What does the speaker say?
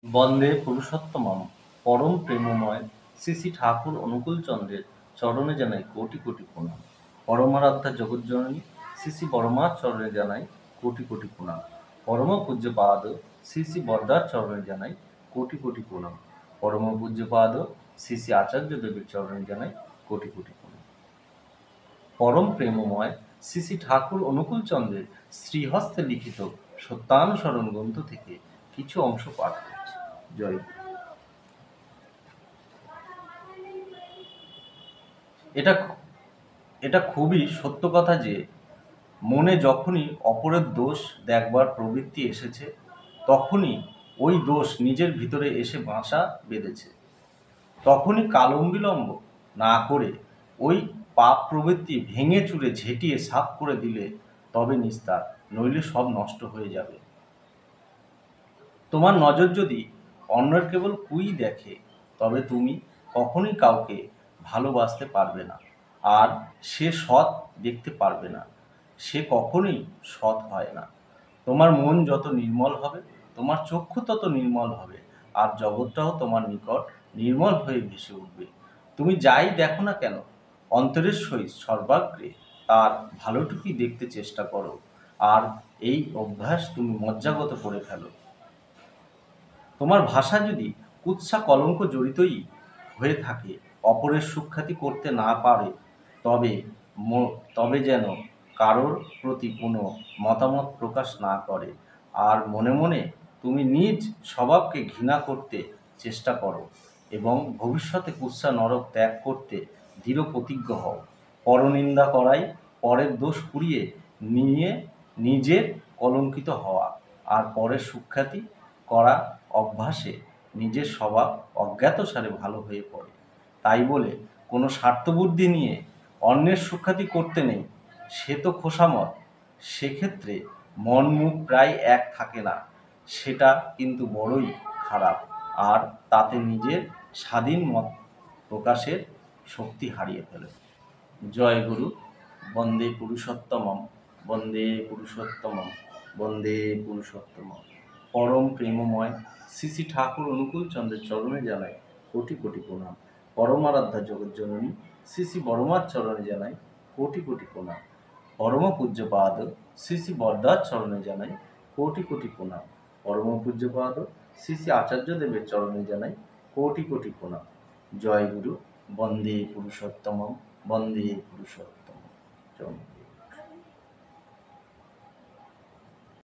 বন্দে পুরুষোত্তমম পরম প্রেমময় শ্রী শ্রী ঠাকুর অনুকূলচন্দ্রের চরণে জানাই কোটি কোটি প্রণাম। পরমারাধ্যা জগজ্জননী শ্রী শ্রী বড়মার চরণে জানাই কোটি কোটি প্রণাম। পরম পূজ্যপাদ শ্রী শ্রী বরদার চরণে জানাই কোটি কোটি প্রণাম। পরম পূজ্যপাদ শ্রী শ্রী আচার্য দেবের চরণে জানাই কোটি কোটি প্রণাম। পরম প্রেমময় শ্রী শ্রী ঠাকুর অনুকূলচন্দ্রের শ্রীহস্তে লিখিত সত্যানুসরণ গ্রন্থ থেকে কিছু অংশ পাঠ করছি। জয় গুরু। এটা খুবই সত্য কথা যে মনে যখনই অপরের দোষ দেখবার প্রবৃত্তি এসেছে, তখনই ওই দোষ নিজের ভিতরে এসে বাসা বেঁধেছে। তখনই কালবিলম্ব না করে ওই পাপ প্রবৃত্তি ভেঙে চুরে ঝেঁটিয়ে সাফ করে দিলে তবে নিস্তার, নইলে সব নষ্ট হয়ে যাবে। তোমার নজর যদি অন্যের কেবল কুই দেখে, তবে তুমি কখনোই কাউকে ভালোবাসতে পারবে না, আর সে সৎ দেখতে পারবে না, সে কখনোই সৎ হয় না। তোমার মন যত নির্মল হবে, তোমার চক্ষু তত নির্মল হবে, আর জগৎটাও তোমার নিকট নির্মল হয়ে ভেসে উঠবে। তুমি যাই দেখো না কেন, অন্তরের সহিত সর্বাগ্রে তার ভালোটুকুই দেখতে চেষ্টা করো, আর এই অভ্যাস তুমি মজ্জাগত করে ফেলো। তোমার ভাষা যদি কুৎসা কলঙ্ক জড়িতই হয়ে থাকে, অপরের সুখ্যাতি করতে না পারে, তবে যেন কারোর প্রতি কোনো মতামত প্রকাশ না করে, আর মনে মনে তুমি নিজ স্বভাবকে ঘৃণা করতে চেষ্টা করো এবং ভবিষ্যতে কুৎসা নরক ত্যাগ করতে দৃঢ় প্রতিজ্ঞ হও। পরনিন্দা করাই পরের দোষ কুড়িয়ে নিয়ে নিজের কলঙ্কিত হওয়া, আর পরের সুখ্যাতি করা অভ্যাসে নিজের স্বভাব অজ্ঞাতসারে ভালো হয়ে পড়ে। তাই বলে কোনো স্বার্থবুদ্ধি নিয়ে অন্যের সুখ্যাতি করতে নেই, সে তো খোসামত। সেক্ষেত্রে মন মুখ প্রায় এক থাকে না, সেটা কিন্তু বড়ই খারাপ, আর তাতে নিজের স্বাধীন মত প্রকাশের শক্তি হারিয়ে ফেলে। জয় গুরু। বন্দে পুরুষোত্তমম, বন্দে পুরুষোত্তমম, বন্দে পুরুষোত্তমম। পরম প্রেমময় শ্রী শ্রী ঠাকুর অনুকূলচন্দ্রের চরণে জানাই কোটি কোটি প্রণাম। পরমারাধ্যা জগজ্জননী শ্রী শ্রী বড়মার চরণে জানাই কোটি কোটি প্রণাম। পরম পূজ্যপাদ শ্রী শ্রী বরদার চরণে জানাই কোটি কোটি প্রণাম। পরম পূজ্যপাদ শ্রী শ্রী আচার্য দেবের চরণে জানাই কোটি কোটি প্রণাম। জয় গুরু। বন্দে পুরুষোত্তমম, বন্দে পুরুষোত্তমম। জয়।